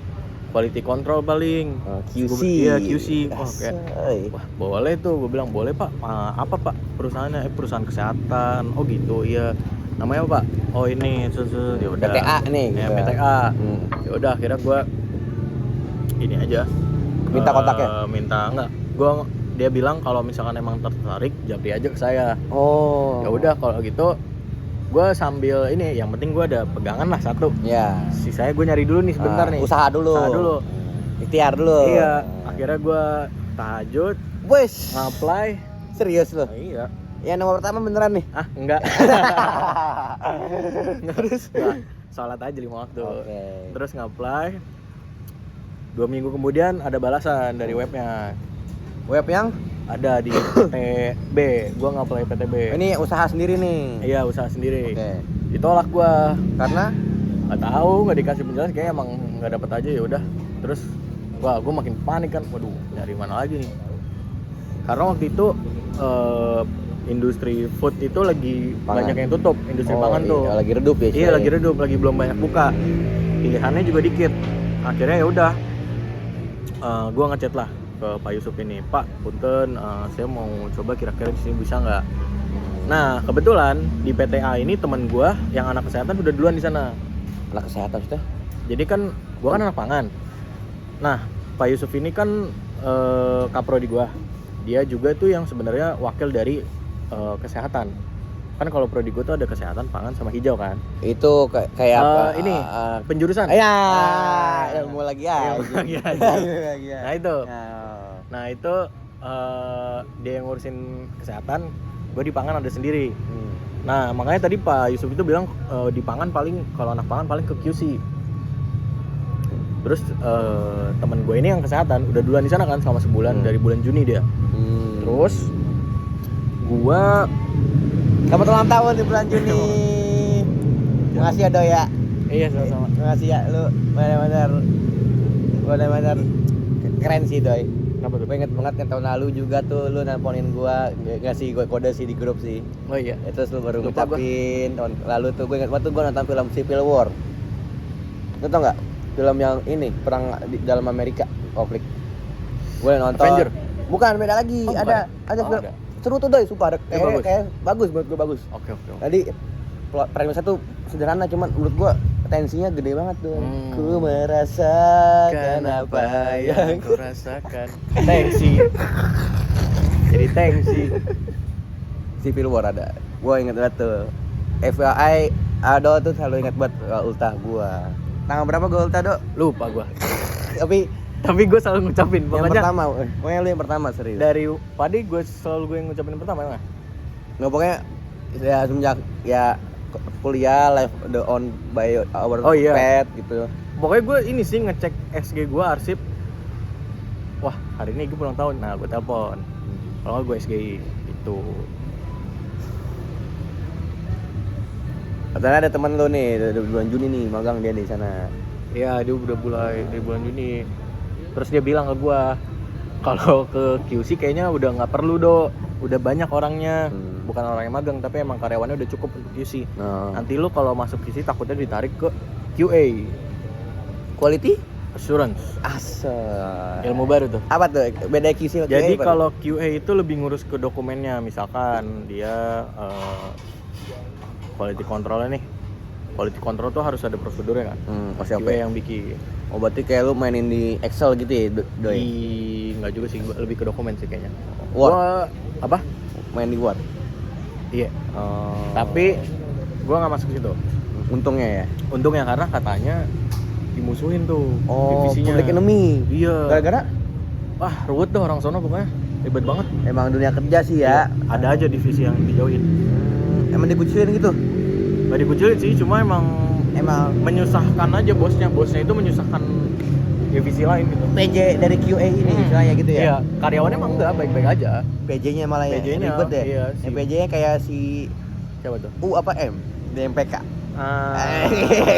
quality control paling." QC. Iya, QC. Wah, kayak, Asai. wah, boleh tuh. Gue bilang, "Boleh, Pak. Apa, Pak? Perusahaannya?" Perusahaan kesehatan." "Oh gitu, iya." "Namanya apa, Pak?" "Oh ini, ya udah." PTA nih. Ya, gitu. PTA. Hmm. Ya udah, akhirnya gue ini aja. Minta kontaknya? Dia bilang kalau misalkan emang tertarik, japri aja ke saya. Oh. Ya udah, kalau gitu gue sambil ini, yang penting gue ada pegangan lah satu. Ya. Sisanya gue nyari dulu nih sebentar nih. Usaha dulu. Ikhtiar dulu. Iya, akhirnya gue tahajud, Bos. nge-apply. Serius lu? Iya. Yang nomor pertama beneran nih? Enggak. Terus sholat aja 5 waktu. Oke. Terus nge-apply. 2 minggu kemudian ada balasan dari webnya. Web yang? Ada di PTB. Gua nge-apply PTB. Ini usaha sendiri nih. Iya, usaha sendiri. Oke. Ditolak gua. Karena Nggak tahu, nggak dikasih penjelasan, kayak emang nggak dapet aja. Ya udah. Terus gua makin panik kan. Waduh, dari mana lagi nih? Karena waktu itu industri food itu lagi Pangan. banyak yang tutup, industri pangan tuh. Iya, lagi redup ya. Iya, lagi redup, lagi belum banyak buka. Pilihannya juga dikit. Akhirnya ya udah. Gua ngechat lah ke Pak Yusuf ini, "Pak, punten, saya mau coba kira-kira di sini bisa nggak?" Nah, kebetulan di PTA ini teman gua yang anak kesehatan udah duluan di sana. Anak kesehatan sudah. Jadi kan gua kan anak pangan. Nah, Pak Yusuf ini kan kaprodi gua. Dia juga tuh yang sebenarnya wakil dari kesehatan. Kan kalau prodi gua tuh ada kesehatan, pangan sama hijau kan. Itu kayak apa? Ini penjurusan. Ya, ilmu lagi ya. Ilmu lagi aja. Nah, itu. Nah, itu dia yang ngurusin kesehatan, gue di pangan ada sendiri. Nah, makanya tadi Pak Yusuf itu bilang di pangan paling, kalau anak pangan paling ke QC. Terus teman gue ini yang kesehatan udah duluan di sana kan selama sebulan, dari bulan Juni dia. Terus gue selamat ulang tahun di bulan Juni. Makasih ya Do ya. Iya, sama-sama. Makasih ya, lu benar-benar keren sih Doi. Kenapa tuh? Gue inget banget kan tahun lalu juga tuh lu nelponin gua, ngasih gue kode sih di grup sih. Oh iya. Terus lu baru Lupa ngucapin tahun lalu tuh gue inget banget tuh gue nonton film Civil War. Lu tau nggak? Film yang ini perang di dalam Amerika, konflik. Gue nonton. Avenger? Bukan, beda lagi. Oh, ada film. ada. Seru tuh Doi, sumpah. Bagus. Kayak bagus menurut gue bagus. Oke. Tadi premisnya tuh sederhana, cuman menurut gua tensinya gede banget tuh. Ku merasakan apa yang ku rasakan. Tensi. Jadi tensi. Civil War ada. Gua inget banget tuh. FYI Ado tuh selalu ingat buat ultah gua. Tanggal berapa gua ultah, Do? Lupa gua. Tapi gue selalu ngucapin. yang Pokoknya pertama, pokoknya lu yang pertama serius. dari Padi gue selalu ngucapin yang pertama emang. Nggak, pokoknya ya semenjak ya kuliah live the on by our pet gitu. Pokoknya gue ini sih ngecek SG gue arsip. Wah, hari ini gue ulang tahun. Nah, gue telepon. Kalau gue SGI itu. Katanya ada teman lu nih dari bulan Juni nih magang dia di sana. Iya, dia udah mulai dari bulan Juni. Terus dia bilang ke gue, kalau ke QC kayaknya udah nggak perlu Do. Udah banyak orangnya. Bukan orang yang magang, tapi emang karyawannya udah cukup untuk QC. Nah. Nanti lu kalau masuk QC takutnya ditarik ke QA. Quality assurance. Asal. Ilmu baru tuh. Apa tuh? Beda QC sama QA Jadi apa tuh? kalau QA itu lebih ngurus ke dokumennya, misalkan dia quality controlnya nih. Quality control tuh harus ada prosedurnya kan. SOP. QA yang bikin. Oh berarti kayak lu mainin di Excel gitu ya, Doi? Enggak juga sih, lebih ke dokumen sih kayaknya. Word. Gua apa? Main di Word. Iya. Oh. Tapi gua nggak masuk situ. Untungnya ya. Untungnya karena katanya dimusuhin tuh Oh, divisinya. public enemy. Iya. Gara-gara Wah, ruwet dah orang sono pokoknya. Ribet banget. emang dunia kerja sih ya. Ada aja divisi yang dijauhin. Emang dikucilin gitu. Gak dikucilin sih, cuma emang Emang menyusahkan aja bosnya itu menyusahkan divisi lain gitu. PJ dari QA ini misalnya gitu ya. Iya, karyawannya emang enggak baik-baik aja. PJ-nya malah ya PJ-nya, ribet ya. iya sih. Yang PJ-nya kayak si Siapa tuh? U apa M? DMPK. Ah,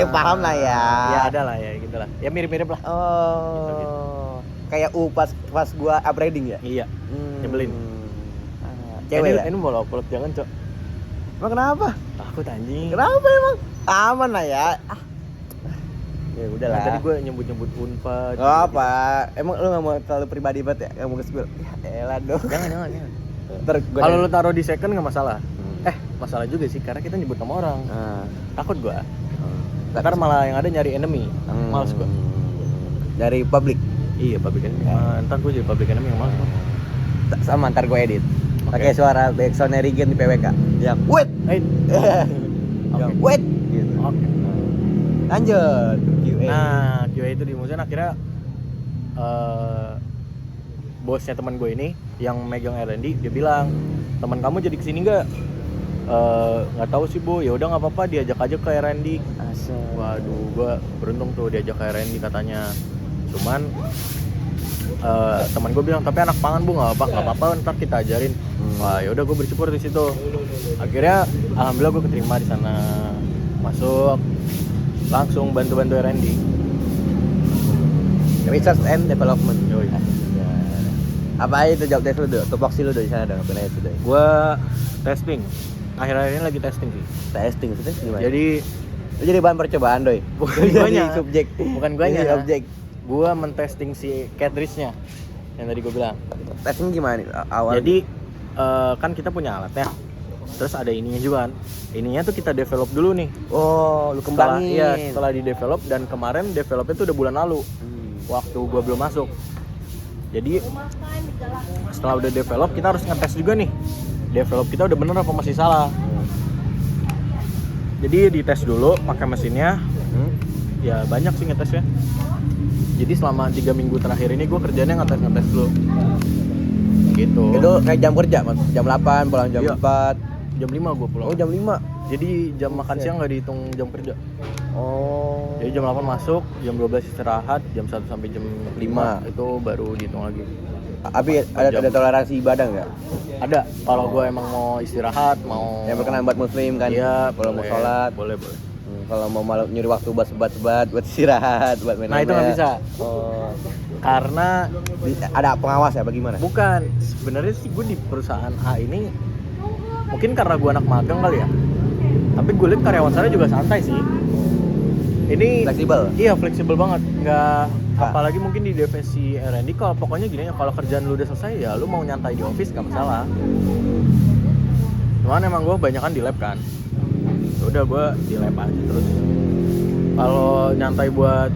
Paham lah ya. Ya ada lah ya gitu lah. Ya mirip-mirip lah. Oh. Kayak U pas gua upgrading ya. Iya. Nyebelin. Cewek ya? Ini mau upload jangan, Cok. Emang kenapa? Takut anjing. Kenapa emang? Aman lah ya. Ya udahlah. Tadi gue nyebut-nyebut Unpad. Gak apa. Emang lu gak mau terlalu pribadi banget ya? Gak mau ke-spill? Ya elah dong. Jangan. Ntar gua Kalau lu taruh di second nggak masalah. Masalah juga sih karena kita nyebut nama orang. Takut gua. Ntar malah yang ada nyari enemy. Males gua. Dari public. Iya, public enemy. Ntar gua jadi public enemy yang males gua. Sama ntar gue edit. Pakai suara backsound Regen di PWK. Yang wait. Yang wait. Gitu. Oke. Lanjut QA. Nah, QA itu dimusuhin akhirnya bosnya teman gue ini yang megang R&D dia bilang, teman kamu jadi kesini nggak? Nggak tahu sih bu, ya udah nggak apa-apa diajak aja ke R&D. Waduh, gue beruntung tuh diajak ke R&D katanya. Cuman teman gue bilang tapi anak pangan bu nggak apa-apa ntar kita ajarin. Wah ya udah gue bersyukur di situ. Akhirnya alhamdulillah gue keterima di sana, masuk langsung bantu-bantu R&D. Research and Development. Yoi. Apa itu job desk lu tuh? Tupoksi lu di sana dong, ngapain aja tuh? Gue testing. Akhir-akhir ini lagi testing sih. Testing gimana? Jadi lu jadi bahan percobaan doi. bukan guanya, subjek. bukan guanya. Jadi objek. Gue mentesting si cartridge-nya yang tadi gue bilang. Testing gimana nih awal? Jadi kan kita punya alatnya. Terus ada ininya juga kan. Ininya tuh kita develop dulu nih. oh, lu kembangin. Setelah di develop dan kemarin developnya tuh udah bulan lalu. Waktu gue belum masuk. Jadi setelah udah develop kita harus ngetes juga nih. Develop kita udah bener apa masih salah. Jadi dites dulu pakai mesinnya. Ya banyak sih ngetesnya. Jadi selama 3 minggu terakhir ini gue kerjanya ngetes dulu. Gitu. Itu kayak jam kerja, Mas. Jam 8 pulang jam Iya. 4. Jam 5 gue pulang. Oh, jam 5. Jadi jam makan siang nggak dihitung jam kerja. Oh. Jadi jam 8 masuk, jam 12 istirahat, jam 1 sampai jam 5 itu baru dihitung lagi. Tapi ada toleransi ibadah enggak? Ada. Kalau gue emang mau istirahat, mau Yang berkenan buat muslim kan? Iya, kalau mau sholat. boleh. Kalau mau malu nyuri waktu buat sebat-sebat, buat istirahat, buat main. Nah, itu nggak bisa. Oh. Karena Ada pengawas ya bagaimana? bukan, sebenarnya sih gue di perusahaan A ini mungkin karena gue anak magang kali ya. Tapi gue lihat karyawan sana juga santai sih. Ini Fleksibel. Iya, fleksibel banget. Nggak apalagi mungkin di divisi R&D kalau pokoknya gini ya, kalau kerjaan lu udah selesai ya lu mau nyantai di office nggak masalah. Cuman emang gue banyak kan di lab kan. Udah gue di lab aja terus. Kalau nyantai buat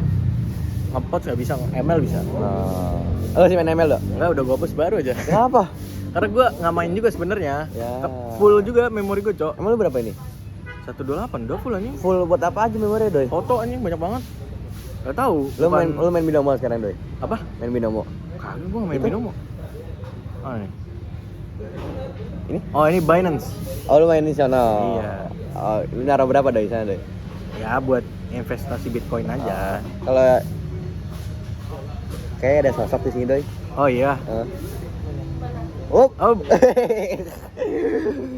ngepot nggak bisa, ML bisa. Oh, sih main ML dong? Enggak, udah gue hapus baru aja. Kenapa? Karena gue nggak main juga sebenarnya. Ya. Full juga memori gue, Cok. Emang lu berapa ini? 128, udah full anjing. Full buat apa aja memori doi? Foto anjing banyak banget. Gak tahu. Lu main binomo sekarang doi? apa? Main binomo. Kagak, gue nggak main Itu? binomo. Oh, Ini? Oh, ini Binance. Oh, lu main di sana. Iya. Oh, lu naruh berapa doi sana doi? Ya buat investasi Bitcoin aja. Kalau kayak ada sosok di sini doi. Oh iya. Oh. Oh,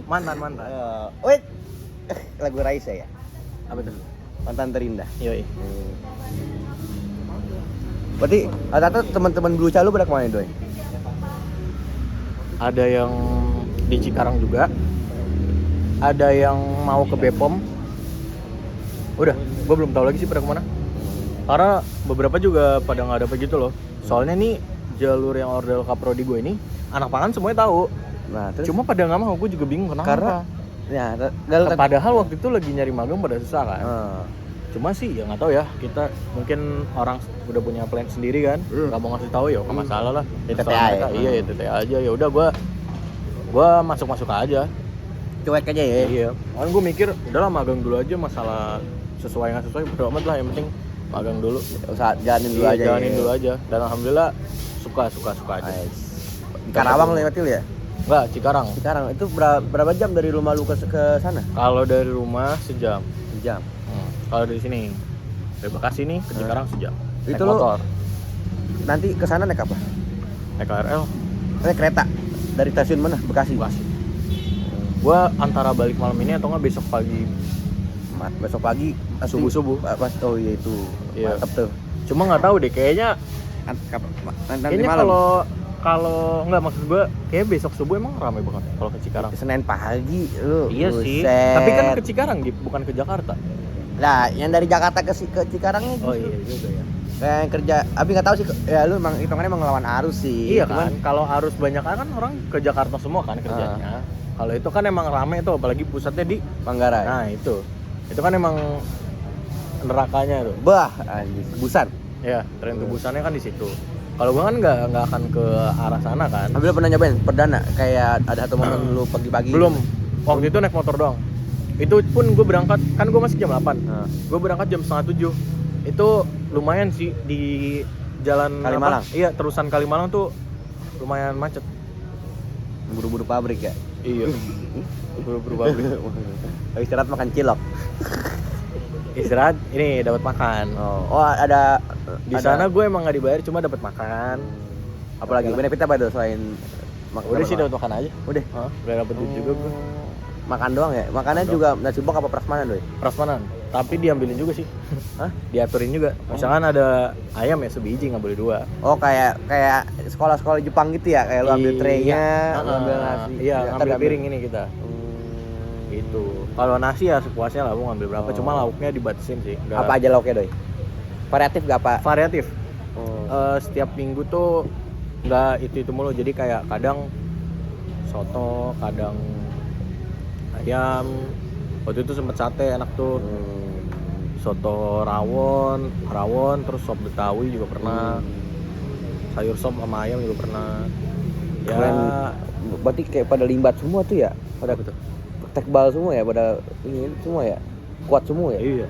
mantan. Wait. Lagu Raisa ya? Apa tuh? Mantan terindah. Yoi. Berarti rata-rata teman-teman Blue Cha lu pada kemana doi? Ada yang di Cikarang juga. Ada yang mau ke Bepom. Udah, gue belum tahu lagi sih pada kemana. Karena beberapa juga pada nggak dapet gitu loh. Soalnya nih jalur yang Ordel Kaprodi gue ini anak pangan semuanya tahu. Nah, terus Cuma pada nggak mau, gue juga bingung kenapa. karena ya Padahal waktu itu lagi nyari magang pada susah kan. Cuma sih ya nggak tahu ya, kita mungkin orang udah punya plan sendiri kan, nggak mau ngasih tahu ya nggak masalah lah. Ya, Terserah TTA mereka. ya. Iya ya TTA aja, ya udah gue masuk aja. cuek aja ya. Iya, kan gue mikir udahlah magang dulu aja, masalah sesuai nggak sesuai bodo amat lah, yang penting magang dulu. Usaha jalanin dulu Iya, aja. jalanin ya. dulu aja. Dan alhamdulillah suka aja. Nice. Di Karawang lewatin ya? Enggak, Cikarang. Sekarang itu berapa jam dari rumah lu ke sana? Kalau dari rumah sejam. Jam. Kalau dari sini, dari Bekasi nih ke Cikarang sejam. Itu Naik lu motor, nanti ke sana naik apa? naik KRL, Naik kereta. Dari stasiun mana? Bekasi. Bekasi. Gua antara balik malam ini atau nggak besok pagi. Besok pagi pasti- Subuh-subuh. Pas oh iya itu. Iya. Mantep tuh. Cuma nggak tahu deh, kayaknya Nanti malam. kalau nggak, maksud gua kayak besok subuh emang ramai banget kalau ke Cikarang. Senin pagi lu. Iya sih. buset. Tapi kan ke Cikarang, Gip, bukan ke Jakarta. Nah, yang dari Jakarta ke Cikarangnya Oh iya juga ya. kayak kerja, tapi nggak tahu sih, ya lu emang hitungannya emang ngelawan arus sih. Iya Cuman, kan, kalau arus banyak kan orang ke Jakarta semua kan kerjanya. Kalau itu kan emang rame tuh, apalagi pusatnya di Manggarai. Nah itu kan emang nerakanya tuh. Bah, anjir, Busan. Ya, tren tebusannya kan di situ. Kalau gua kan nggak akan ke arah sana kan. Tapi lu pernah nyobain perdana kayak ada satu momen lu pagi-pagi? Belum. Waktu itu naik motor doang. Itu pun gue berangkat, kan gue masih jam 8. Nah. Gue berangkat jam 6:30. Itu lumayan sih di jalan Kalimalang? Iya, terusan Kalimalang tuh lumayan macet. Buru-buru pabrik ya? Iya. Buru-buru pabrik. Istirahat makan cilok. Istirahat ini dapat makan. Oh ada Di sana gue emang nggak dibayar, cuma dapat makan. apalagi Oke lah. benefit apa tuh selain Udah sih dapat makan aja. Udah. Udah dapat duit juga gue. Makan doang ya? Makannya Doang. juga nasi box apa prasmanan doi? Prasmanan, tapi diambilin juga sih. Hah? Diaturin juga. Misalkan ada ayam ya sebiji, nggak boleh 2. Oh kayak sekolah-sekolah Jepang gitu ya? Kayak lu ambil tray-nya, lu ambil nasi. Iya, ntar ngambil diambil. piring ini kita. Gitu. Kalau nasi ya sepuasnya lah, mau ngambil berapa. Cuma lauknya dibatasin sih. Nggak- Apa aja lauknya doi? Variatif gak apa? Variatif. Oh. Setiap minggu tuh nggak itu mulu. Jadi kayak kadang soto, kadang ayam. Waktu itu sempet sate enak tuh. Soto rawon, terus sop betawi juga pernah. Sayur sop sama ayam juga pernah. Ya, Keren. Berarti kayak pada limbat semua tuh ya? Pada betul. tekbal semua ya? Pada ini semua ya? Kuat semua ya? Iya.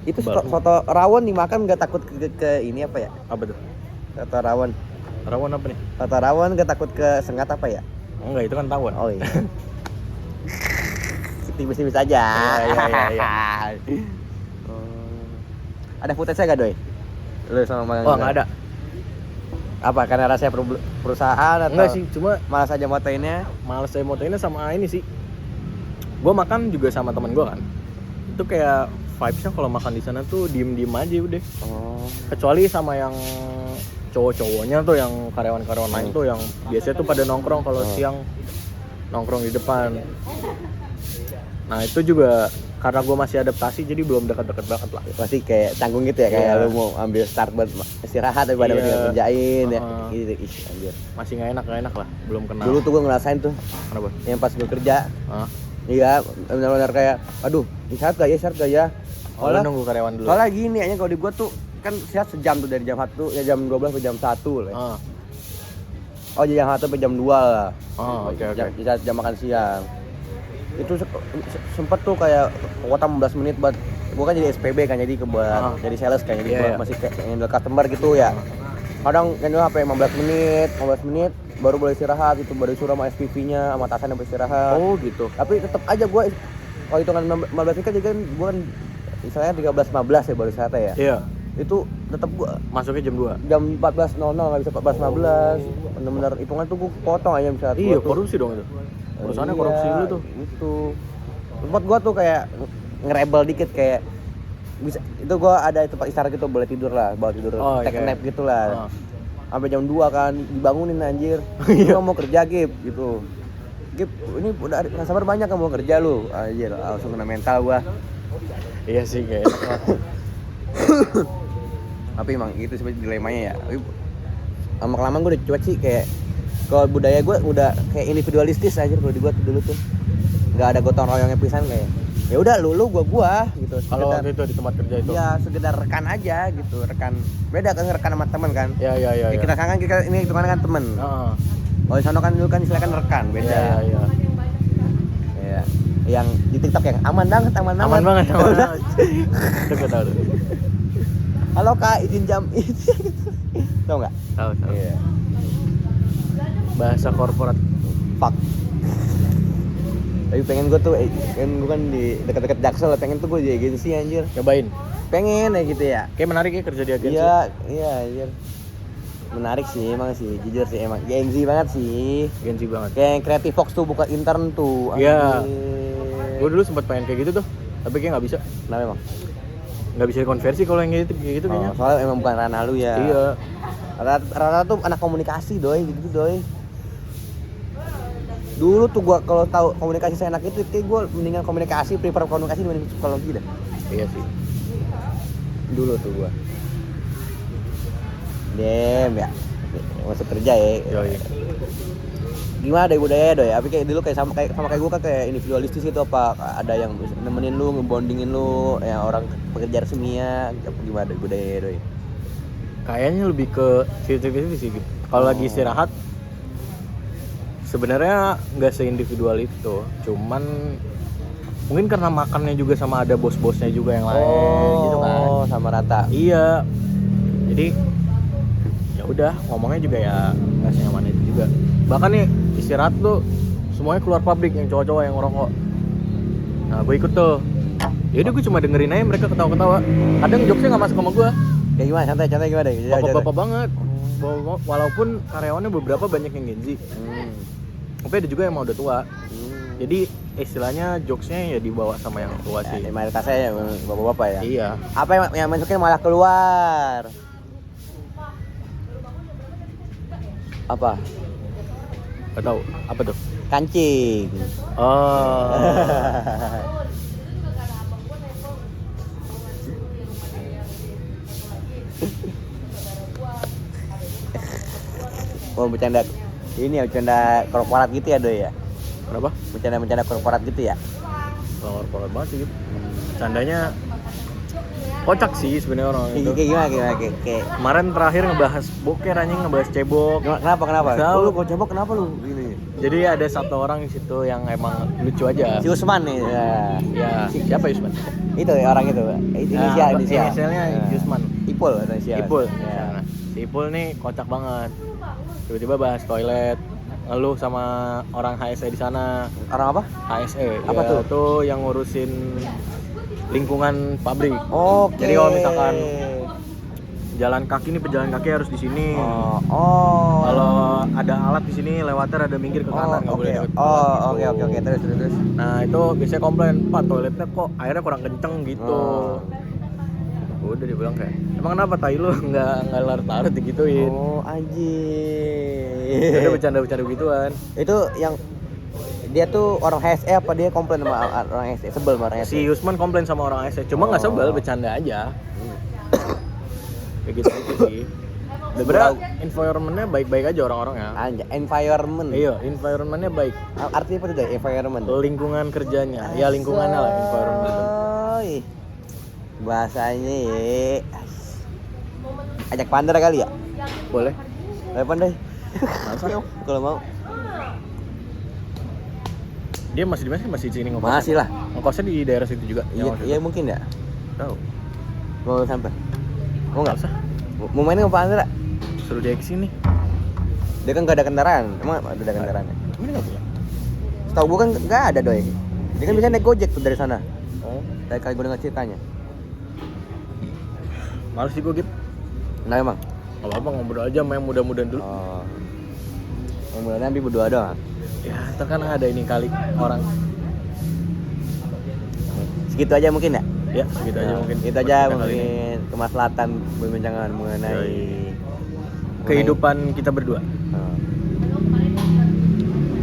Itu Tebal. soto rawon dimakan gak takut ke ini apa ya? Apa tuh? Soto rawon. Rawon apa nih? Soto rawon gak takut ke sengat apa ya? Enggak, itu kan tawon. Oh iya. Tipis-tipis aja. Iya. Ada footage-nya gak doi? Lu sama magang? Oh, nggak ada. Apa? Karena rasanya perusahaan atau? Enggak sih, cuma Malas aja motoinnya? males saya motoinnya sama ini sih. Gua makan juga sama teman gua kan. Itu kayak vibes-nya kalau makan di sana tuh diem-diem aja udah. Oh. Kecuali sama yang cowok-cowoknya tuh, yang karyawan-karyawan lain tuh yang biasanya tuh pada nongkrong kalau siang, nongkrong di depan. Nah itu juga karena gue masih adaptasi jadi belum dekat-dekat banget lah. Masih kayak canggung gitu ya, kayak Iya. lu mau ambil start buat istirahat daripada Iya. ngerjain ya. Heeh. Gitu, ih anjir. Masih nggak enak lah, belum kenal. Dulu tuh gue ngerasain tuh, Kenapa? yang pas gue kerja, Hah? iya benar-benar kayak, aduh, istirahat gak ya? Oh, lu nunggu karyawan dulu. Soalnya gini, aja kalau di gue tuh kan istirahat sejam tuh dari jam 1 ya jam 12 ke jam 1 lah. Ah. Oh jam 1 sampai jam 2 lah. Oh, oke. Jam makan siang. Itu sempet tuh kayak kuota 15 menit buat gua kan jadi SPB kan, jadi buat jadi sales kan, jadi Iya, gua iya. masih kayak handle customer gitu ya. Kadang handle sampai 15 menit baru boleh istirahat, itu baru disuruh sama SPV-nya sama atasan yang istirahat. Oh gitu. Tapi tetap aja gua kalau hitungan 15 menit kan jadi kan gua kan misalnya 13.15 ya baru istirahat ya. Iya. Itu tetap gua Masuknya jam 2. jam 14.00 nggak bisa 14.15. Bener-bener hitungan tuh gua potong aja misalnya. Iya, korupsi dong itu. Perusahaannya korupsi dulu tuh. Itu. Tempat gua tuh kayak ngerebel dikit kayak bisa itu gua ada tempat istirahat gitu, boleh tidur lah, bawa tidur take nap gitu lah. Sampai jam 2 kan dibangunin anjir. Gua mau kerja Gip gitu. Gip, ini udah nggak sabar banyak kamu kerja lu. Anjir, langsung kena mental gua. Iya sih, kayak enak lah. Tapi emang itu sebenarnya dilemanya ya. Tapi lama kelamaan gue udah cuek sih, kayak kalau budaya gue udah kayak individualistis aja kalau di gue dulu tuh. Nggak ada gotong royongnya pisan, kayak ya udah lu gua gitu. Kalau waktu itu di tempat kerja itu. Ya sekedar rekan aja gitu, rekan. Beda kan rekan sama teman kan. Ya. Kita kan ini hitungannya kan temen. Kalau di sana kan dulu kan istilahnya kan rekan, beda. Iya. Ya. Yang di TikTok yang aman banget. Aman banget. Itu gue tahu tuh. Halo Kak, izin jam tau nggak? Tahu. Iya. Bahasa korporat. Fuck. Tapi pengen gue tuh, pengen gue kan di dekat-dekat Jaksel, pengen tuh gue di agensi anjir. Cobain. Pengen ya gitu ya. Kayak menarik ya kerja di agensi. Iya anjir. Menarik sih emang sih, jujur sih emang agensi banget sih. Agensi banget. Kayak Creative Fox tuh buka intern tuh. Iya. Gue dulu sempat pengen kayak gitu tuh, tapi kayak nggak bisa. Nah memang. Nggak bisa dikonversi kalau yang gitu kayaknya. Soalnya emang bukan ranah lu ya. Iya. Rata-rata tuh anak komunikasi doi, gitu doi. Dulu tuh gua kalau tahu komunikasi saya enak itu kayak gua mendingan prefer komunikasi dibanding psikologi dah. Iya sih. Dulu tuh gua. Ya, masuk kerja ya. Yoi. Gimana deh budaya doi? Tapi kayak dulu kayak sama kayak gua kan kayak individualistis itu, apa ada yang bisa nemenin lu, ngebondingin lu, yang orang pekerja resminya, apa gimana deh budaya doi? Kayaknya lebih ke situ sih gitu. Kalau lagi istirahat sebenarnya nggak seindividual itu, cuman mungkin karena makannya juga sama ada bos-bosnya juga yang lain gitu kan. Oh, sama rata. Iya. Jadi ya udah ngomongnya juga ya nggak senyaman itu juga. Bahkan nih istirahat tuh semuanya keluar pabrik, yang cowok-cowok yang ngerokok. Nah gue ikut tuh. Ya udah gue cuma dengerin aja mereka ketawa-ketawa. Kadang jokesnya nggak masuk sama gue. Kayak gimana? Santai gimana deh? Bapak-bapak banget. Walaupun karyawannya beberapa banyak yang Gen Z. Tapi ada juga yang mau udah tua. Jadi istilahnya jokesnya ya dibawa sama yang tua sih. Ya, mayoritasnya ya bapak-bapak ya. Iya. Apa yang masukin malah keluar? Apa? Gak tahu. Apa tuh? Kancing. Oh. Oh, bercanda. Ini ya bercanda korporat gitu ya, Doi ya. Kenapa? Bercanda korporat gitu ya. Korporat banget sih gitu. Candanya kocak sih sebenarnya orang itu. Kayak gimana? Kayak Kemarin terakhir ngebahas boker, anjing ngebahas cebok. Kenapa? Tahu. Lu kok cebok kenapa lu gini? Jadi ada satu orang di situ yang emang lucu aja. Si Usman nih. Ya, siapa Yusman? Itu ya, orang itu. Inisial. Inisialnya Yusman. Ipul atau inisial. Ipul. Ya. Nah, si Ipul nih kocak banget. Tiba-tiba bahas toilet, ngeluh sama orang HSE di sana. Orang apa? HSE. Apa ya, tuh? Tuh yang ngurusin lingkungan pabrik. Oke. Jadi kalau misalkan jalan kaki nih, pejalan kaki harus di sini. Oh. Kalau ada alat di sini lewatnya ada minggir ke kanan, nggak boleh lewat. Oke. Terus. Nah itu biasanya komplain, Pak toiletnya kok airnya kurang kenceng gitu. Udah dibilang kayak, emang kenapa tai lu nggak larut-larut digituin. Oh anjir. Udah bercanda begituan. Itu yang dia tuh orang HSE apa dia komplain sama orang HSE, sebel sama orang HSE? Si Yusman komplain sama orang HSE, cuma nggak sebel, bercanda aja. Kayak gitu sih. Sebenarnya environment-nya baik-baik aja orang-orangnya. Anjir, environment. Iya, environment-nya baik. Artinya apa tuh deh environment? Lingkungan kerjanya, ya lingkungannya lah environment. Bahasanya ya. Ajak Pandar kali ya? Boleh. Ayo Pandai. Masa? Kalau mau. Dia masih di mana? Masih di sini ngokos? Masih lah. Ngokosnya di daerah situ juga? Iya mungkin ya. Tahu. Mau sampai? Mau nggak? Usah. Mau main sama Pandar? Suruh dia kesini. Dia kan nggak ada kendaraan. Emang ada kendaraannya? Ini nggak punya. Setahu gua kan nggak ada doi. Dia kan bisa naik Gojek tuh dari sana. Oh. Dari kali gua dengar ceritanya. Males sih gue gitu. Nah emang? Gak apa-apa, ngobrol aja sama yang muda-mudahan dulu. Oh. Yang muda nanti berdua doang. Ya, ntar kan ada ini kali orang. Segitu aja mungkin ya? Ya, segitu aja mungkin. Itu aja mungkin kemaslahatan perbincangan mengenai kehidupan kita berdua.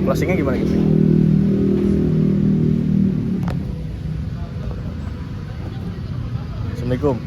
Closingnya gimana gitu? Assalamualaikum.